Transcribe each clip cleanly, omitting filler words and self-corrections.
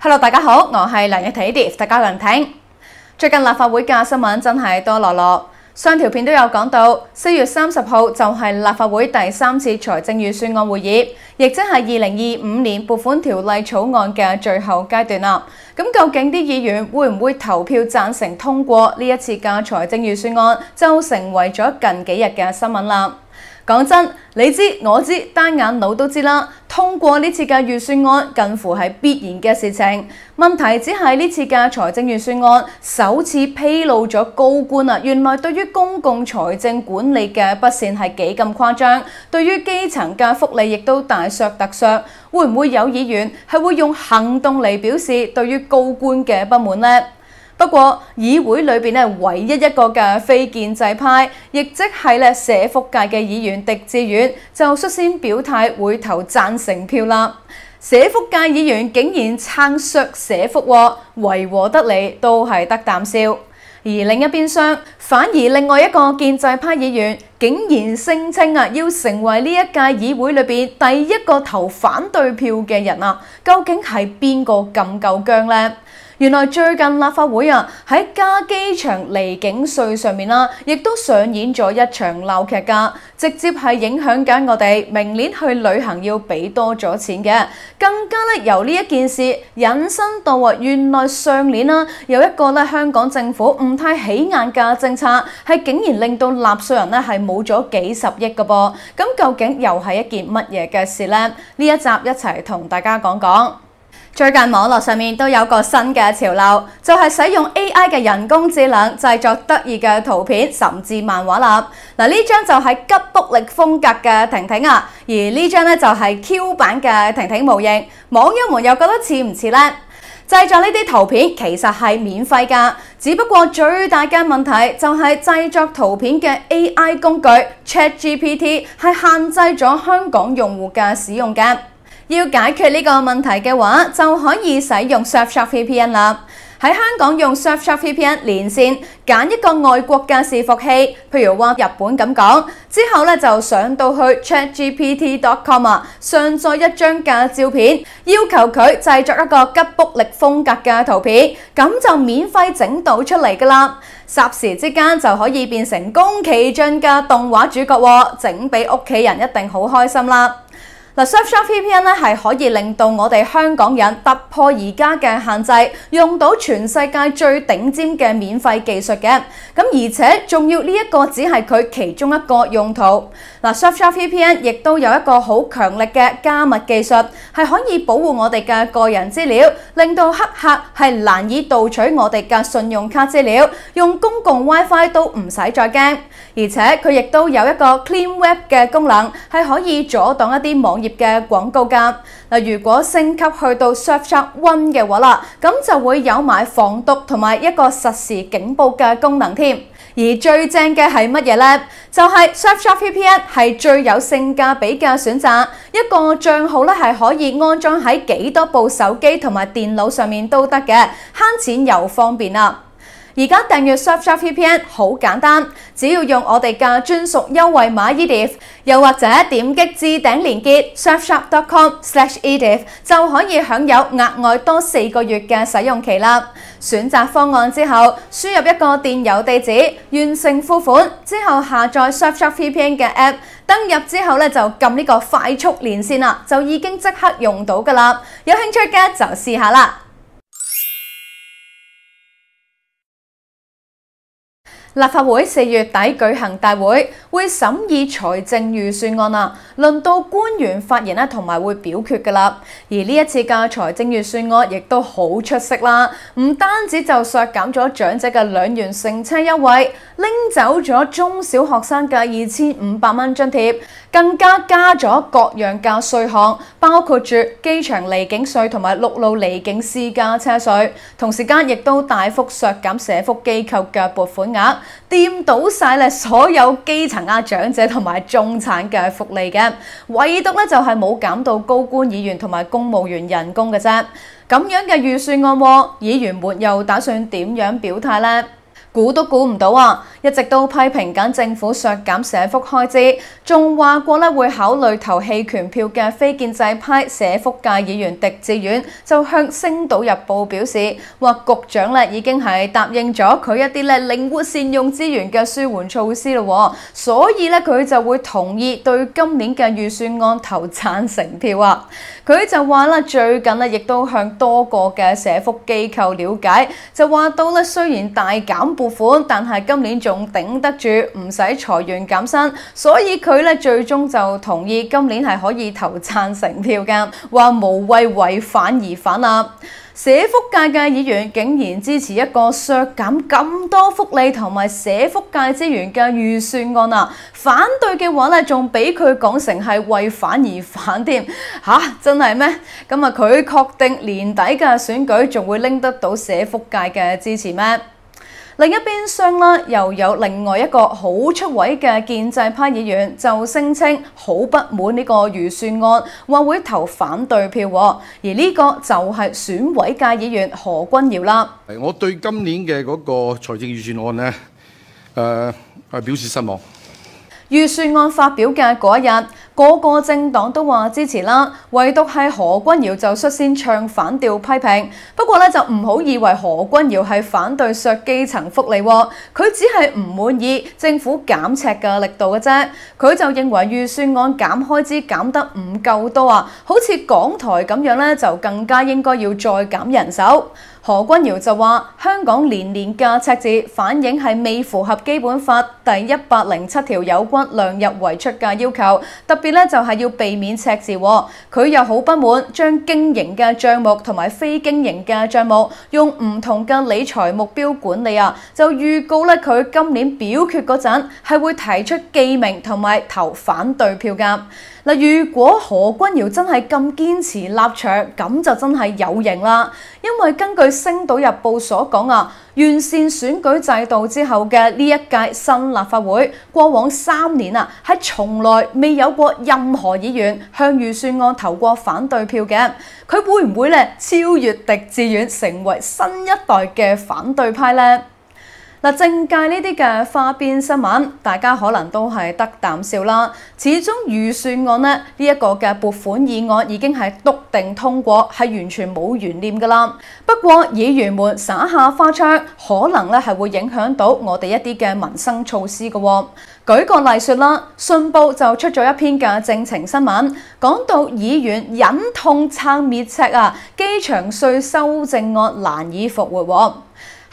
Hello， 大家好，我係梁奕睇 Edith， 大家聆聽。最近立法會嘅新聞真係多落落，上條片都有講到，4月30號就係立法會第3次財政預算案會議，亦即係2025年撥款條例草案嘅最後階段啦。咁究竟啲議員會唔會投票贊成通過呢一次嘅財政預算案，就成為咗近幾日嘅新聞啦。講真，你知我知，單眼佬都知啦。通過呢次嘅預算案近乎係必然嘅事情。問題只係呢次嘅財政預算案首次披露咗高官原來對於公共財政管理嘅不善係幾咁誇張，對於基層嘅福利亦都大削特削。會唔會有議員係會用行動嚟表示對於高官嘅不滿呢？不過議會裏邊唯一一個嘅非建制派，亦即係社福界嘅議員狄志遠，就率先表態會投贊成票啦。社福界議員竟然撐削社福，維和得嚟都係得啖笑。而另一邊廂，反而另外一個建制派議員竟然聲稱要成為呢一屆議會裏邊第一個投反對票嘅人啊！究竟係邊個咁夠薑呢？原來最近立法會喺加機場離境稅上面亦都上演咗一場鬧劇㗎，直接係影響緊我哋明年去旅行要俾多咗錢嘅，更加由呢一件事引申到原來上年有一個香港政府唔太起眼嘅政策，係竟然令到納稅人係冇咗幾十億㗎噃，咁究竟又係一件乜嘢嘅事呢？呢一集一齊同大家講講。最近網絡上面都有個新嘅潮流，就係使用 AI 嘅人工智能製作得意嘅圖片，甚至漫畫啦。嗱，呢張就係吉卜力風格嘅婷婷而呢張就係 Q 版嘅婷婷模型。網友們又覺得似唔似呢？製作呢啲圖片其實係免費㗎，只不過最大嘅問題就係製作圖片嘅 AI 工具 ChatGPT 係限制咗香港用戶嘅使用嘅。要解決呢個問題嘅話，就可以使用 Surfshark VPN 啦。喺香港用 Surfshark VPN 連線，揀一個外國嘅伺服器，譬如話日本咁講，之後就上到去 ChatGPT.com 上載一張嘅照片，要求佢製作一個吉卜力風格嘅圖片，咁就免費整到出嚟㗎啦。霎時之間就可以變成宮崎駿嘅動畫主角喎，整俾屋企人一定好開心啦。Surfshark VPN 係可以令到我哋香港人突破而家嘅限制，用到全世界最頂尖嘅免費技術嘅。咁而且仲要呢一個只係佢其中一個用途。Surfshark VPN 亦都有一個好強力嘅加密技術，係可以保護我哋嘅個人資料，令到黑客係難以盜取我哋嘅信用卡資料，用公共 WiFi 都唔使再驚。而且佢亦都有一個 Clean Web 嘅功能，係可以阻擋一啲網頁嘅廣告㗎。如果升級去到 Surfshark One 嘅話啦，咁就會有埋防毒同埋一個實時警報嘅功能添。而最正嘅係乜嘢呢？就係 Surfshark VPN 係最有性價比嘅選擇，一個帳號係可以安裝喺幾多部手機同埋電腦上面都得嘅，慳錢又方便啦。而家訂閱 Surfshark VPN 好簡單，只要用我哋嘅專屬優惠碼 Edith， 又或者點擊置頂連結 surfshark.com/Edith 就可以享有額外多4個月嘅使用期啦。選擇方案之後，輸入一個電郵地址，完成付款之後下載 Surfshark VPN 嘅 App， 登入之後就撳呢個快速連線啦，就已經即刻用到㗎啦。有興趣嘅就試下啦。立法會4月底舉行大會，會審議財政預算案輪到官員發言同埋會表決㗎啦。而呢一次嘅財政預算案亦都好出色啦，唔單止就削減咗長者嘅2元乘車優惠，拎走咗中小學生嘅2500蚊津貼，更加加咗各樣嘅稅項，包括住機場離境稅同埋陸路離境私家車稅。同時間亦都大幅削減社福機構嘅撥款額，掂到晒所有基層長者同埋中產嘅福利嘅，唯獨就係冇減到高官議員同埋公務員人工嘅啫。咁樣嘅預算案，議員們又打算點樣表態呢？估都估唔到啊！一直都批評緊政府削減社福開支，仲話過咧會考慮投棄權票嘅非建制派社福界議員狄志遠就向《星島日報》表示，話局長咧已經係答應咗佢一啲咧靈活善用資源嘅舒緩措施咯，所以咧佢就會同意對今年嘅預算案投贊成票啊！佢就話啦，最近咧亦都向多個嘅社福機構了解，就話到咧雖然大減撥款，但係今年仲頂得住，唔使裁員減薪，所以佢咧最終就同意今年係可以投贊成票㗎，話無謂為反而反啊！社福界嘅議員竟然支持一個削減咁多福利同埋社福界資源嘅預算案啊！反對嘅話咧，仲俾佢講成係為反而反添嚇，真係咩？咁啊，佢確定年底嘅選舉仲會拎得到社福界嘅支持咩？另一邊廂啦，又有另外一個好出位嘅建制派議員就聲稱好不滿呢個預算案，話會投反對票，而呢個就係選委界議員何君堯啦。我對今年嘅嗰個財政預算案呢，係表示失望。預算案發表嘅嗰一日，個個政黨都話支持啦，唯獨係何君堯就率先唱反調批評。不過咧就唔好以為何君堯係反對削基層福利，佢只係唔滿意政府減赤嘅力度嘅啫。佢就認為預算案減開支減得唔夠多啊，好似港台咁樣咧，就更加應該要再減人手。何君堯就話：香港年年嘅赤字反映係未符合基本法第107條有關量入為出嘅要求，特別咧就係要避免赤字。佢又好不滿將經營嘅帳目同埋非經營嘅帳目用唔同嘅理財目標管理啊，就預告咧佢今年表決嗰陣係會提出記名同埋投反對票㗎。嗱，如果何君堯真係咁堅持立場，咁就真係有型啦。因為根據《星島日報》所講啊，完善選舉制度之後嘅呢一屆新立法會，過往3年啊，係從來未有過任何議員向預算案投過反對票嘅。佢會唔會咧超越狄志遠，成為新一代嘅反對派呢？嗱，政界呢啲嘅花邊新聞，大家可能都係得啖笑啦。始終預算案呢一個嘅撥款議案已經係篤定通過，係完全冇懸念噶啦。不過議員們耍下花槍，可能咧係會影響到我哋一啲嘅民生措施嘅喎。舉個例說啦，信報就出咗一篇嘅政情新聞，講到議員忍痛撐滅赤啊，機場稅修正案難以復活喎，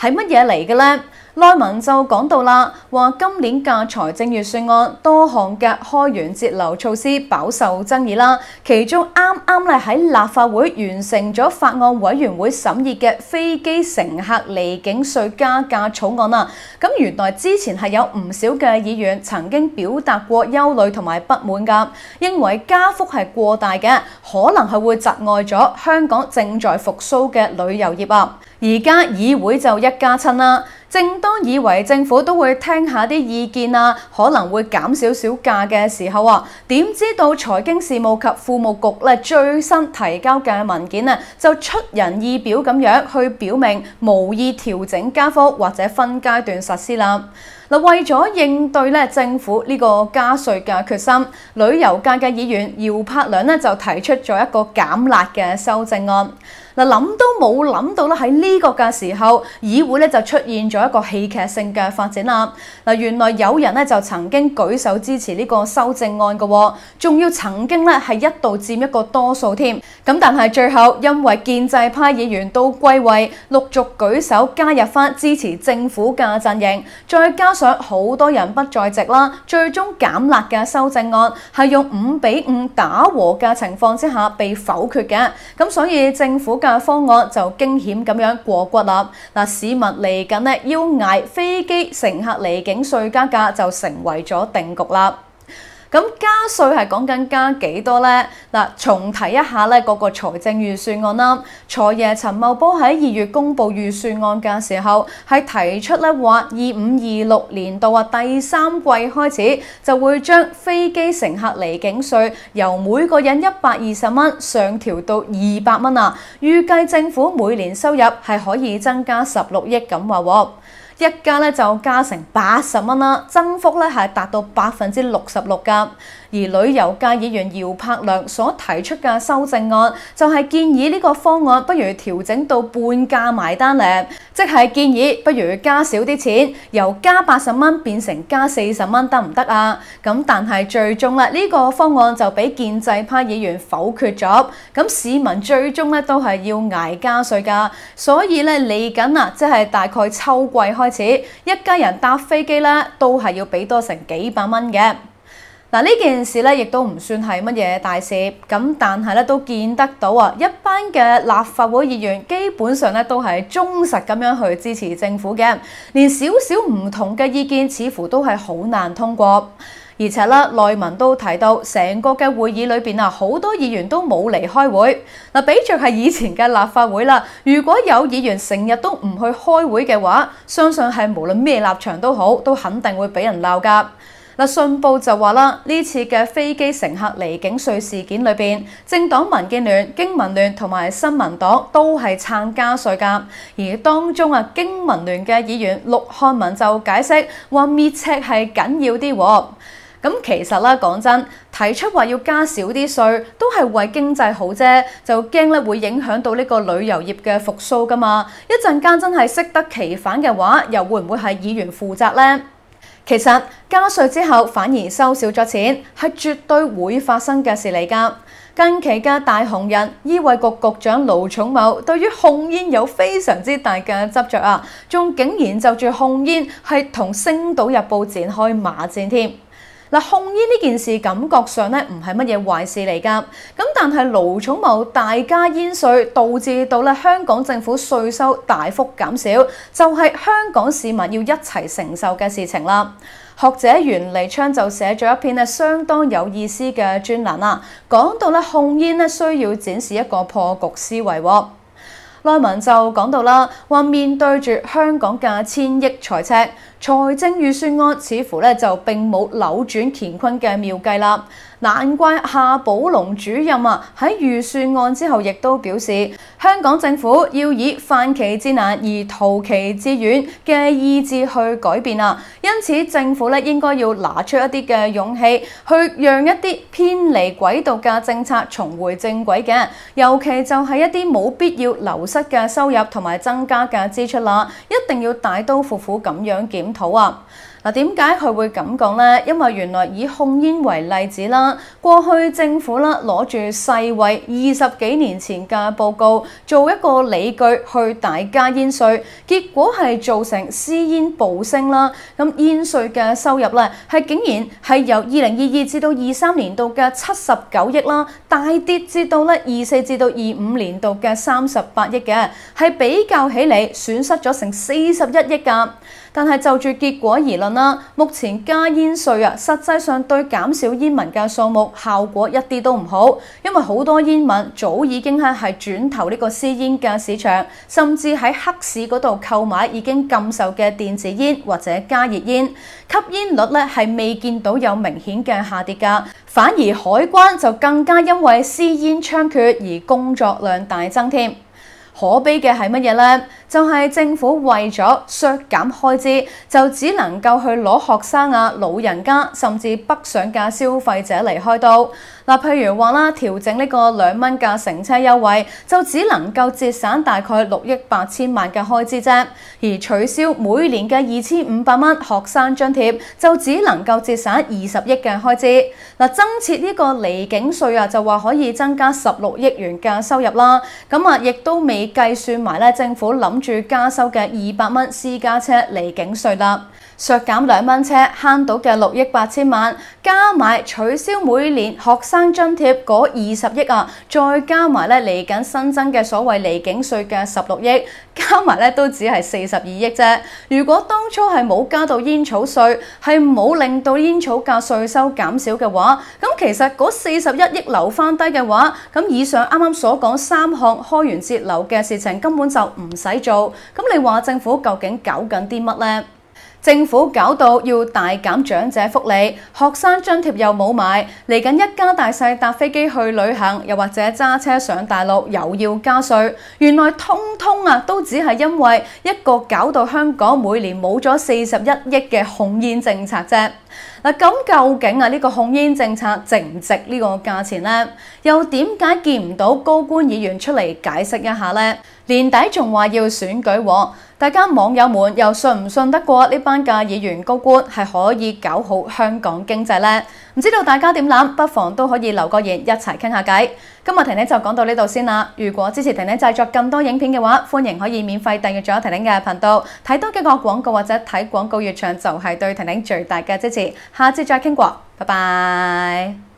係乜嘢嚟嘅呢？內文就講到啦，話今年嘅財政預算案多項嘅開源節流措施飽受爭議啦，其中啱啱咧喺立法會完成咗法案委員會審議嘅飛機乘客離境稅加價草案啊，咁原來之前係有唔少嘅議員曾經表達過憂慮同埋不滿㗎，認為加幅係過大嘅，可能係會窒礙咗香港正在復甦嘅旅遊業啊。而家議會就一家親啦，正當以為政府都會聽下啲意見啊，可能會減少少價嘅時候啊，點知道財經事務及庫務局咧最新提交嘅文件啊，就出人意表咁樣去表明無意調整加幅或者分階段實施啦。嗱，為咗應對咧政府呢個加稅嘅決心，旅遊界嘅議員姚柏良咧就提出咗一個減辣嘅修正案。嗱，諗都冇諗到啦，喺呢個嘅時候，議會咧就出現咗一個戲劇性嘅發展啦。嗱，原來有人咧就曾經舉手支持呢個修正案嘅，仲要曾經咧係一度佔一個多數添。咁但係最後因為建制派議員都歸位，陸續舉手加入翻支持政府嘅陣營，再加上好多人不在席啦，最終減辣嘅修正案係用5-5打和嘅情況之下被否決嘅。咁所以政府嘅方案就驚險咁樣過骨啦！嗱，市民嚟緊咧要捱飛機乘客離境稅加價就成為咗定局啦。咁加稅係講緊加幾多呢？嗱，重提一下咧嗰個財政預算案啦。財爺陳茂波喺2月公布預算案嘅時候，係提出咧話25-26年度第3季開始就會將飛機乘客離境稅由每個人120蚊上調到200蚊啊！預計政府每年收入係可以增加16億咁話喎。一家咧就加成80蚊啦，增幅咧係達到66%㗎。而旅遊界議員姚柏良所提出嘅修正案，就係建議呢個方案不如調整到半價埋單咧，即係建議不如加少啲錢，由加80蚊變成加40蚊得唔得啊？咁但係最終咧呢個方案就俾建制派議員否決咗，咁市民最終咧都係要捱加稅㗎，所以咧嚟緊啊，即係大概秋季開始，一家人搭飛機咧都係要俾多成幾百蚊嘅。嗱，呢件事咧亦都唔算係乜嘢大事，咁但係咧都見得到啊，一班嘅立法會議員基本上咧都係忠實咁樣去支持政府嘅，連少少唔同嘅意見似乎都係好難通過。而且咧，內文都提到，成個嘅會議裏邊啊，好多議員都冇嚟開會。嗱，比著係以前嘅立法會啦，如果有議員成日都唔去開會嘅話，相信係無論咩立場都好，都肯定會俾人鬧㗎。嗱，信報就話啦，呢次嘅飛機乘客離境稅事件裏邊，政黨民建聯、經民聯同埋新民黨都係撐加稅㗎。而當中啊，經民聯嘅議員陸漢文就解釋話滅赤係緊要啲喎。咁其實啦，講真，提出話要加少啲稅，都係為經濟好啫，就驚咧會影響到呢個旅遊業嘅復甦㗎嘛。一陣間真係適得其反嘅話，又會唔會係議員負責呢？其實加稅之後反而收少咗錢，係絕對會發生嘅事嚟㗎。近期嘅大紅人醫衞局局長盧寵茂對於控煙有非常之大嘅執着啊，仲竟然就住控煙係同《星島日報》展開罵戰添。嗱，控煙呢件事感覺上咧唔係乜嘢壞事嚟㗎，咁但係盧寵茂大加煙稅，導致到咧香港政府稅收大幅減少，就係香港市民要一齊承受嘅事情啦。學者袁彌昌就寫咗一篇咧相當有意思嘅專欄啦，講到咧控煙咧需要展示一個破局思維喎。內文就講到啦，話面對住香港嘅千億財赤，財政預算案似乎咧就並冇扭轉乾坤嘅妙計啦。難怪夏寶龍主任啊喺預算案之後亦都表示，香港政府要以犯其之難而圖其之遠嘅意志去改變啊。因此政府咧應該要拿出一啲嘅勇氣，去讓一啲偏離軌道嘅政策重回正軌嘅，尤其就係一啲冇必要流失嘅收入同埋增加嘅支出啦，一定要大刀闊斧咁樣檢討啊！嗱，點解佢會咁講呢？因為原來以控煙為例子啦，過去政府啦攞住世衛20幾年前嘅報告做一個理據去大加煙稅，結果係造成私煙暴升啦。咁煙稅嘅收入咧係竟然係由2022至到23年度嘅79億啦，大跌至到咧24至到25年度嘅38億嘅，係比較起嚟損失咗成41億㗎。但係就住結果而論啦，目前加煙稅啊，實際上對減少煙民嘅數目效果一啲都唔好，因為好多煙民早已經係轉投呢個私煙嘅市場，甚至喺黑市嗰度購買已經禁售嘅電子煙或者加熱煙，吸煙率咧係未見到有明顯嘅下跌㗎，反而海關就更加因為私煙猖獗而工作量大增添。可悲嘅係乜嘢呢？就係政府為咗削減開支，就只能夠去攞學生啊、老人家甚至北上嘅消費者嚟開刀。嗱，譬如話啦，調整呢個2蚊嘅乘車優惠，就只能夠節省大概6億8千萬嘅開支啫。而取消每年嘅2500蚊學生津貼，就只能夠節省20億嘅開支。嗱，增設呢個離境稅啊，就話可以增加16億元嘅收入啦。咁啊，亦都未計算埋咧，政府諗住加收嘅200蚊私家車離境稅啦。削減2蚊車慳到嘅6億8千萬，加埋取消每年學生津貼嗰20億啊，再加埋咧嚟緊新增嘅所謂離境稅嘅16億，加埋咧都只係42億啫。如果當初係冇加到煙草稅，係冇令到煙草嘅稅收減少嘅話，咁其實嗰41億留翻低嘅話，咁以上啱啱所講3項開源節流嘅事情根本就唔使做。咁你話政府究竟搞緊啲乜呢？政府搞到要大減長者福利，學生津貼又冇埋，嚟緊一家大細搭飛機去旅行，又或者揸車上大陸又要加稅，原來通通都只係因為一個搞到香港每年冇咗41億嘅控煙政策啫。嗱，咁究竟呢個控煙政策值唔值呢個價錢呢？又點解見唔到高官議員出嚟解釋一下呢？年底仲話要選舉喎，大家網友們又信唔信得過呢班嘅議員高官係可以搞好香港經濟呢？唔知道大家點諗，不妨都可以留個言一齊傾下偈。今日婷婷就講到呢度先啦。如果支持婷婷製作更多影片嘅話，歡迎可以免費訂閱咗婷婷嘅頻道，睇多幾個廣告或者睇廣告越長就係對婷婷最大嘅支持。下次再傾過，拜拜。